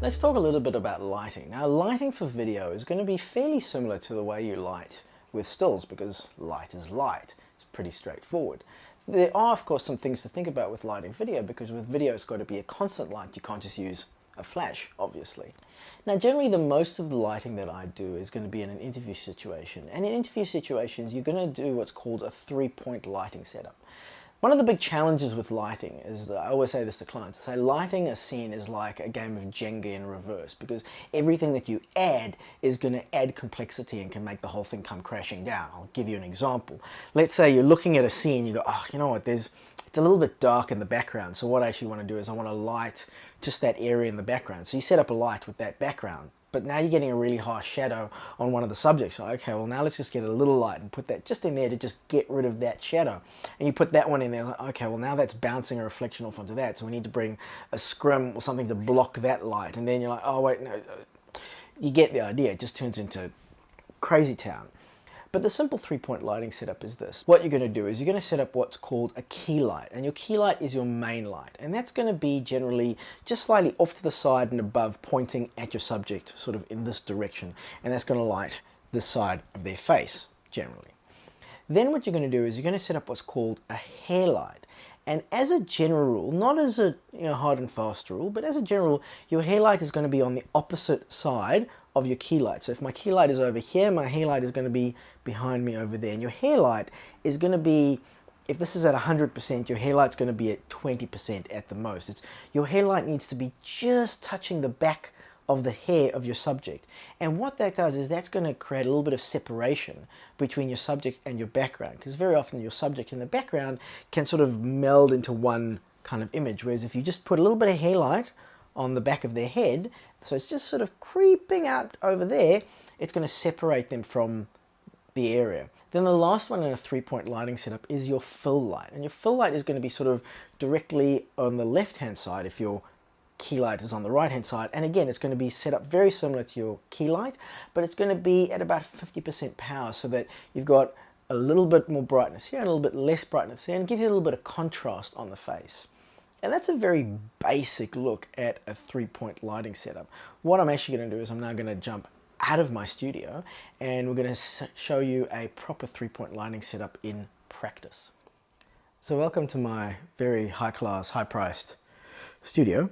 Let's talk a little bit about lighting. Now, lighting for video is going to be fairly similar to the way you light with stills because light is light. It's pretty straightforward. There are, of course, some things to think about with lighting video because with video it's got to be a constant light. You can't just use a flash, obviously. Now, generally, the most of the lighting that I do is going to be in an interview situation. And in interview situations, you're going to do what's called a three-point lighting setup. One of the big challenges with lighting is that I always say this to clients. I say lighting a scene is like a game of Jenga in reverse because everything that you add is going to add complexity and can make the whole thing come crashing down. I'll give you an example. Let's say you're looking at a scene, you go, oh, you know what, it's a little bit dark in the background. So what I actually want to do is I want to light just that area in the background. So you set up a light with that background. But now you're getting a really harsh shadow on one of the subjects. So, okay, well now let's just get a little light and put that just in there to just get rid of that shadow. And you put that one in there, like, okay, well now that's bouncing a reflection off onto that. So we need to bring a scrim or something to block that light. And then you're like, oh wait, no, you get the idea. It just turns into crazy town. But the simple three-point lighting setup is this. What you're going to do is you're going to set up what's called a key light. And your key light is your main light. And that's going to be generally just slightly off to the side and above, pointing at your subject, sort of in this direction. And that's going to light this side of their face, generally. Then what you're going to do is you're going to set up what's called a hair light. And as a general rule, not as a hard and fast rule, but as a general rule, your hair light is going to be on the opposite side of your key light. So if my key light is over here, my hair light is going to be behind me over there. And your hair light is going to be, if this is at 100%, your hair light's going to be at 20% at the most. Your hair light needs to be just touching the back of the hair of your subject. And what that does is that's going to create a little bit of separation between your subject and your background, because very often your subject and the background can sort of meld into one kind of image, whereas if you just put a little bit of hair light on the back of their head, so it's just sort of creeping out over there, it's going to separate them from the area. Then the last one in a three-point lighting setup is your fill light. And your fill light is going to be sort of directly on the left-hand side if your key light is on the right-hand side. And again, it's going to be set up very similar to your key light, but it's going to be at about 50% power so that you've got a little bit more brightness here and a little bit less brightness there, and it gives you a little bit of contrast on the face. And that's a very basic look at a three-point lighting setup. What I'm actually going to do is I'm now going to jump out of my studio and we're going to show you a proper three-point lighting setup in practice. So welcome to my very high-class, high-priced studio.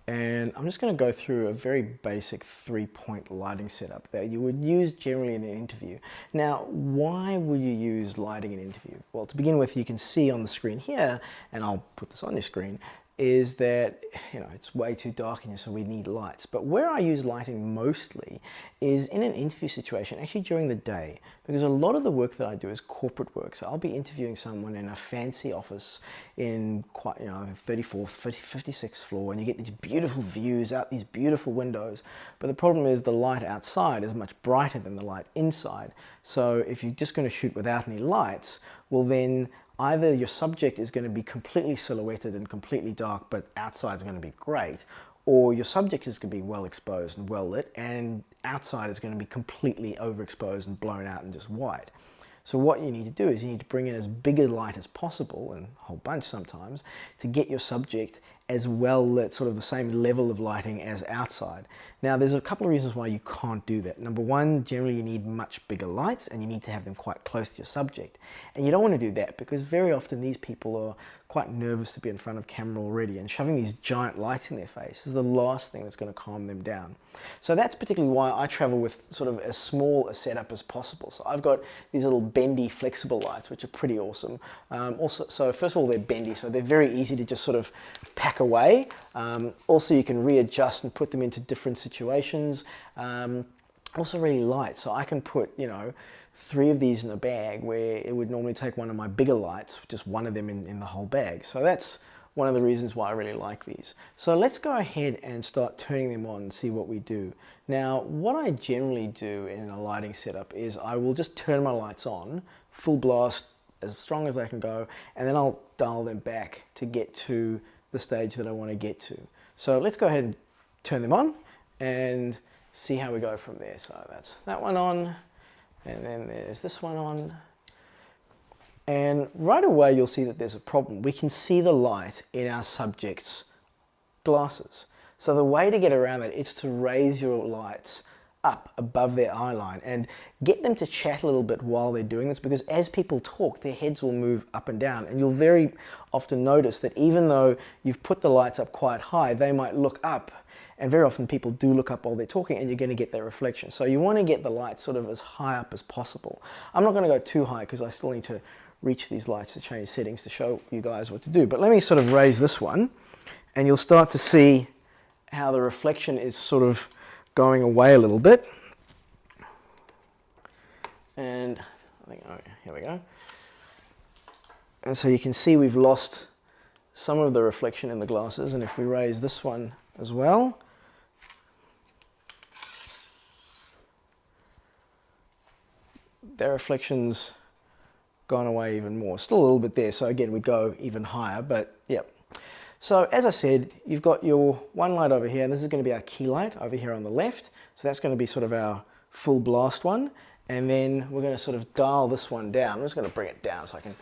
And I'm just going to go through a very basic three-point lighting setup that you would use generally in an interview. Now, why would you use lighting in an interview? Well, to begin with, you can see on the screen here, and I'll put this on your screen, is that it's way too dark in here, so we need lights. But where I use lighting mostly is in an interview situation, actually during the day, because a lot of the work that I do is corporate work. So I'll be interviewing someone in a fancy office in quite 34th, 56th floor, and you get these beautiful views out these beautiful windows. But the problem is the light outside is much brighter than the light inside. So if you're just going to shoot without any lights, well then either your subject is going to be completely silhouetted and completely dark, but outside is going to be great, or your subject is going to be well exposed and well lit, and outside is going to be completely overexposed and blown out and just white. So what you need to do is you need to bring in as big a light as possible, and a whole bunch sometimes, to get your subject as well lit, sort of the same level of lighting as outside. Now there's a couple of reasons why you can't do that. Number one, generally you need much bigger lights and you need to have them quite close to your subject. And you don't want to do that because very often these people are quite nervous to be in front of camera already, and shoving these giant lights in their face is the last thing that's going to calm them down. So that's particularly why I travel with sort of as small a setup as possible. So I've got these little bendy flexible lights which are pretty awesome. So first of all, they're bendy, so they're very easy to just sort of pack away. Also you can readjust and put them into different situations. Also really light, so I can put 3 of these in a bag where it would normally take one of my bigger lights, just one of them in the whole bag. So that's one of the reasons why I really like these. So let's go ahead and start turning them on and see what we do. Now what I generally do in a lighting setup is I will just turn my lights on full blast as strong as they can go, and then I'll dial them back to get to the stage that I want to get to. So let's go ahead and turn them on and see how we go from there. So that's that one on, and then there's this one on. And right away you'll see that there's a problem. We can see the light in our subject's glasses. So the way to get around that is to raise your lights up above their eye line and get them to chat a little bit while they're doing this, because as people talk, their heads will move up and down, and you'll very often notice that even though you've put the lights up quite high, they might look up, and very often people do look up while they're talking, and you're going to get that reflection. So you want to get the lights sort of as high up as possible. I'm not going to go too high because I still need to reach these lights to change settings to show you guys what to do, but let me sort of raise this one, and you'll start to see how the reflection is sort of going away a little bit. And I think, oh, here we go. And so you can see we've lost some of the reflection in the glasses, and if we raise this one as well, their reflection's gone away even more. Still a little bit there, so again we'd go even higher, but yeah. So as I said, you've got your one light over here, and this is going to be our key light over here on the left. So that's going to be sort of our full blast one. And then we're going to sort of dial this one down. I'm just going to bring it down so I can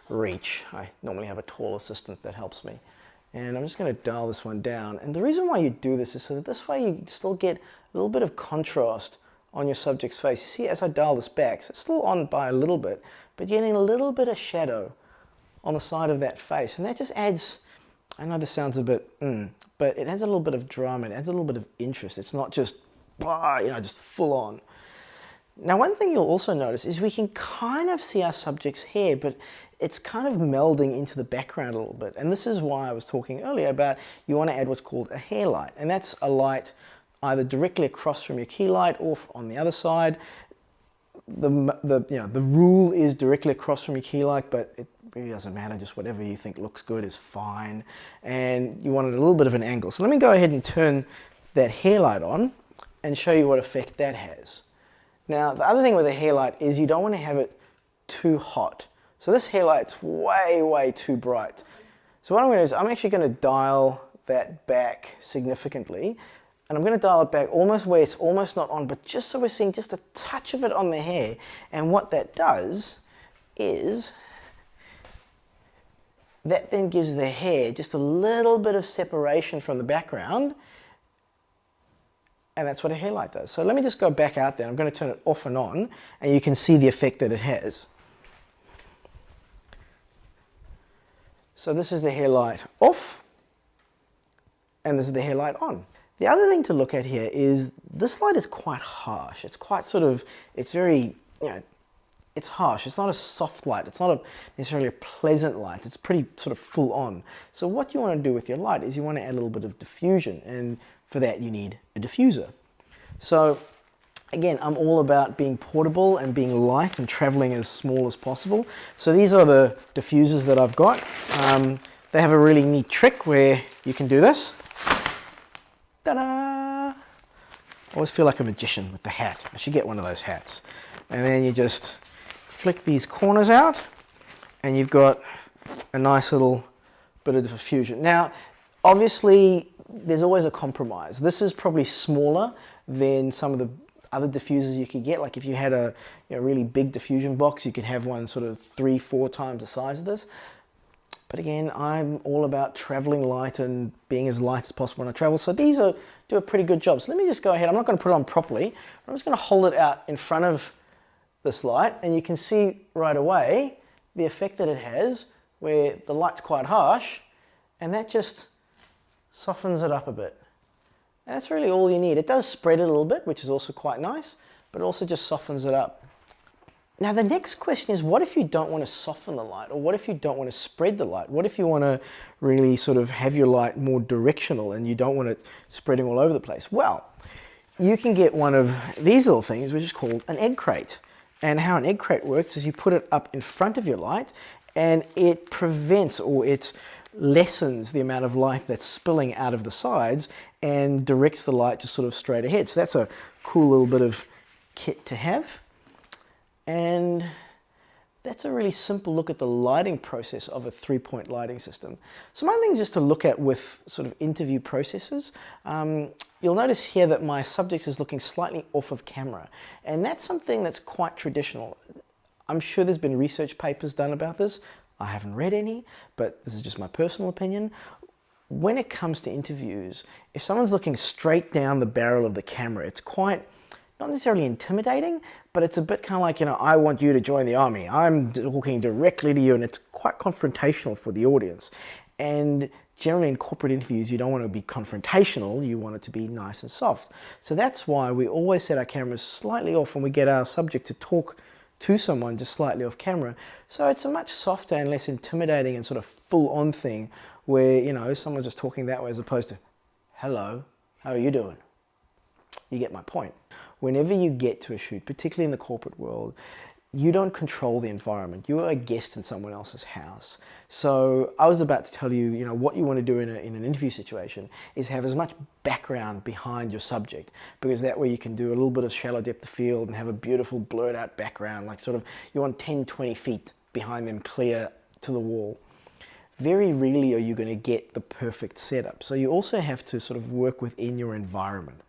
reach. I normally have a tall assistant that helps me. And I'm just going to dial this one down. And the reason why you do this is so that this way you still get a little bit of contrast on your subject's face. You see, as I dial this back, so it's still on by a little bit, but you're getting a little bit of shadow on the side of that face. And that just adds, I know this sounds a bit, but it adds a little bit of drama, it adds a little bit of interest. It's not just, just full on. Now, one thing you'll also notice is we can kind of see our subject's hair, but it's kind of melding into the background a little bit. And this is why I was talking earlier about you want to add what's called a hair light. And that's a light either directly across from your key light or on the other side. The rule is directly across from your key light, but it really doesn't matter. Just whatever you think looks good is fine. And you want it a little bit of an angle. So let me go ahead and turn that hair light on and show you what effect that has. Now, the other thing with a hair light is you don't want to have it too hot. So this hair light's way, way too bright. So what I'm going to do is I'm actually going to dial that back significantly. And I'm going to dial it back almost where it's almost not on, but just so we're seeing just a touch of it on the hair. And what that does is that then gives the hair just a little bit of separation from the background. And that's what a hair light does. So let me just go back out there. I'm going to turn it off and on, and you can see the effect that it has. So this is the hair light off, and this is the hair light on. The other thing to look at here is this light is quite harsh. It's quite sort of, it's very, it's harsh. It's not a soft light. It's not necessarily a pleasant light. It's pretty sort of full on. So what you want to do with your light is you want to add a little bit of diffusion, and for that you need a diffuser. So again, I'm all about being portable and being light and traveling as small as possible. So these are the diffusers that I've got. They have a really neat trick where you can do this. Ta-da! I always feel like a magician with the hat. I should get one of those hats. And then you just flick these corners out, and you've got a nice little bit of diffusion. Now, obviously, there's always a compromise. This is probably smaller than some of the other diffusers you could get. Like if you had a really big diffusion box, you could have one sort of 3-4 times the size of this. But again, I'm all about traveling light and being as light as possible when I travel. So these do a pretty good job. So let me just go ahead. I'm not going to put it on properly. I'm just going to hold it out in front of this light, and you can see right away the effect that it has where the light's quite harsh, and that just softens it up a bit. And that's really all you need. It does spread it a little bit, which is also quite nice, but it also just softens it up. Now the next question is, what if you don't want to soften the light, or what if you don't want to spread the light? What if you want to really sort of have your light more directional and you don't want it spreading all over the place? Well, you can get one of these little things, which is called an egg crate. And how an egg crate works is you put it up in front of your light, and it prevents, or it lessens the amount of light that's spilling out of the sides and directs the light just sort of straight ahead. So that's a cool little bit of kit to have. And that's a really simple look at the lighting process of a 3-point lighting system. Some other things just to look at with sort of interview processes. You'll notice here that my subject is looking slightly off of camera, and that's something that's quite traditional. I'm sure there's been research papers done about this. I haven't read any, but this is just my personal opinion. when it comes to interviews, if someone's looking straight down the barrel of the camera, it's quite, not necessarily intimidating, but it's a bit kind of like, I want you to join the army. I'm talking directly to you, and it's quite confrontational for the audience. And generally in corporate interviews, you don't want to be confrontational, you want it to be nice and soft. So that's why we always set our cameras slightly off when we get our subject to talk to someone just slightly off camera. So it's a much softer and less intimidating and sort of full-on thing where, someone's just talking that way as opposed to, hello, how are you doing? You get my point. Whenever you get to a shoot, particularly in the corporate world, you don't control the environment. You are a guest in someone else's house. So I was about to tell you, what you want to do in an interview situation is have as much background behind your subject, because that way you can do a little bit of shallow depth of field and have a beautiful blurred out background, like sort of you want 10, 20 feet behind them clear to the wall. Very rarely are you going to get the perfect setup. So you also have to sort of work within your environment.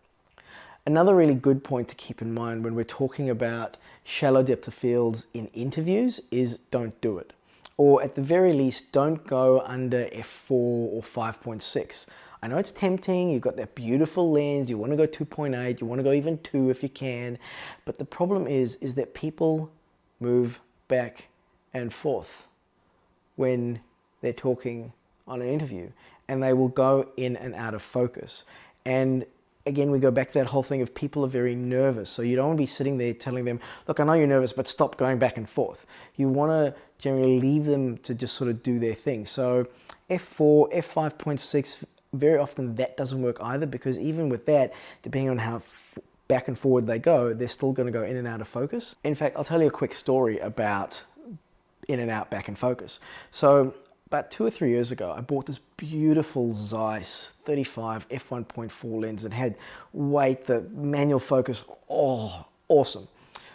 Another really good point to keep in mind when we're talking about shallow depth of fields in interviews is don't do it. Or at the very least, don't go under f4 or 5.6. I know it's tempting, you've got that beautiful lens, you want to go 2.8, you want to go even 2 if you can, but the problem is that people move back and forth when they're talking on an interview, and they will go in and out of focus. And again, we go back to that whole thing of people are very nervous. So you don't want to be sitting there telling them, look, I know you're nervous, but stop going back and forth. You want to generally leave them to just sort of do their thing. So f4, f5.6, very often that doesn't work either, because even with that, depending on how back and forward they go, they're still going to go in and out of focus. In fact, I'll tell you a quick story about in and out, back and focus. So about 2 or 3 years ago, I bought this beautiful Zeiss 35 f1.4 lens that had weight, the manual focus, awesome.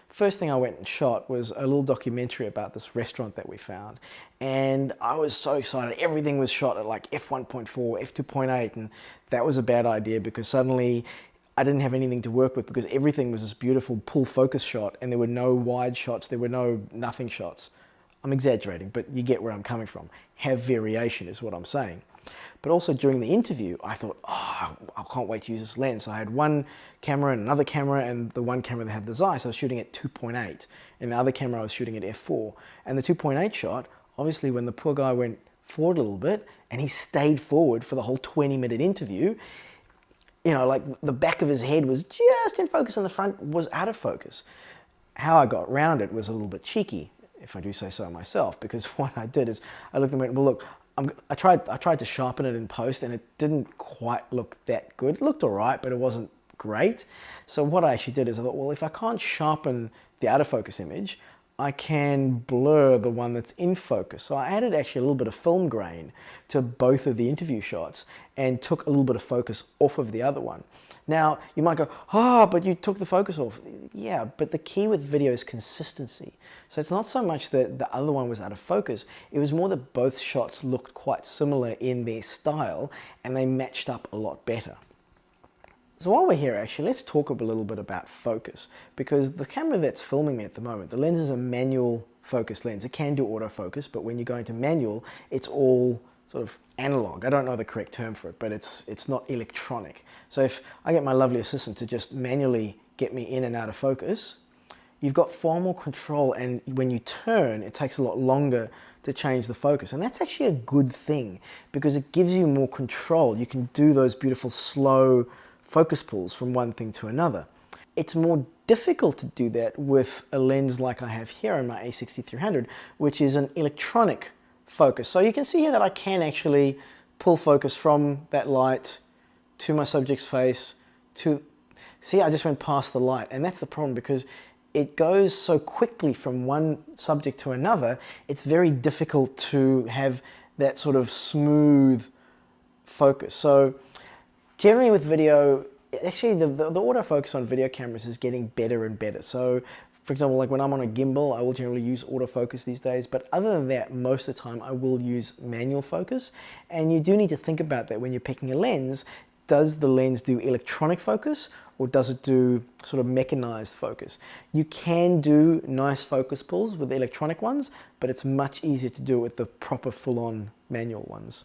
First thing I went and shot was a little documentary about this restaurant that we found. And I was so excited. Everything was shot at like f1.4, f2.8, and that was a bad idea because suddenly I didn't have anything to work with because everything was this beautiful pull focus shot and there were no wide shots, there were no nothing shots. I'm exaggerating, but you get where I'm coming from. Have variation is what I'm saying. But also during the interview, I thought, I can't wait to use this lens. So I had one camera and another camera, and the one camera that had the Zeiss, I was shooting at 2.8. And the other camera I was shooting at f4. And the 2.8 shot, obviously when the poor guy went forward a little bit, and he stayed forward for the whole 20-minute interview, like the back of his head was just in focus and the front was out of focus. How I got around it was a little bit cheeky, if I do say so myself, because what I did is I looked and went, well, look, I tried to sharpen it in post and it didn't quite look that good. It looked all right, but it wasn't great. So what I actually did is I thought, well, if I can't sharpen the out of focus image, I can blur the one that's in focus. So I added actually a little bit of film grain to both of the interview shots and took a little bit of focus off of the other one. Now, you might go, but you took the focus off. Yeah, but the key with video is consistency. So it's not so much that the other one was out of focus, it was more that both shots looked quite similar in their style and they matched up a lot better. So while we're here, actually, let's talk a little bit about focus, because the camera that's filming me at the moment, the lens is a manual focus lens. It can do autofocus, but when you go into manual, it's all sort of analog. I don't know the correct term for it, but it's not electronic. So if I get my lovely assistant to just manually get me in and out of focus, you've got far more control, and when you turn, it takes a lot longer to change the focus. And that's actually a good thing because it gives you more control. You can do those beautiful slow focus pulls from one thing to another. It's more difficult to do that with a lens like I have here on my A6300, which is an electronic focus. So you can see here that I can actually pull focus from that light to my subject's face to, see, I just went past the light, and that's the problem because it goes so quickly from one subject to another, it's very difficult to have that sort of smooth focus. So generally with video, actually the autofocus on video cameras is getting better and better. So for example, like when I'm on a gimbal, I will generally use autofocus these days, but other than that, most of the time I will use manual focus. And you do need to think about that when you're picking a lens. Does the lens do electronic focus or does it do sort of mechanized focus? You can do nice focus pulls with the electronic ones, but it's much easier to do it with the proper full-on manual ones.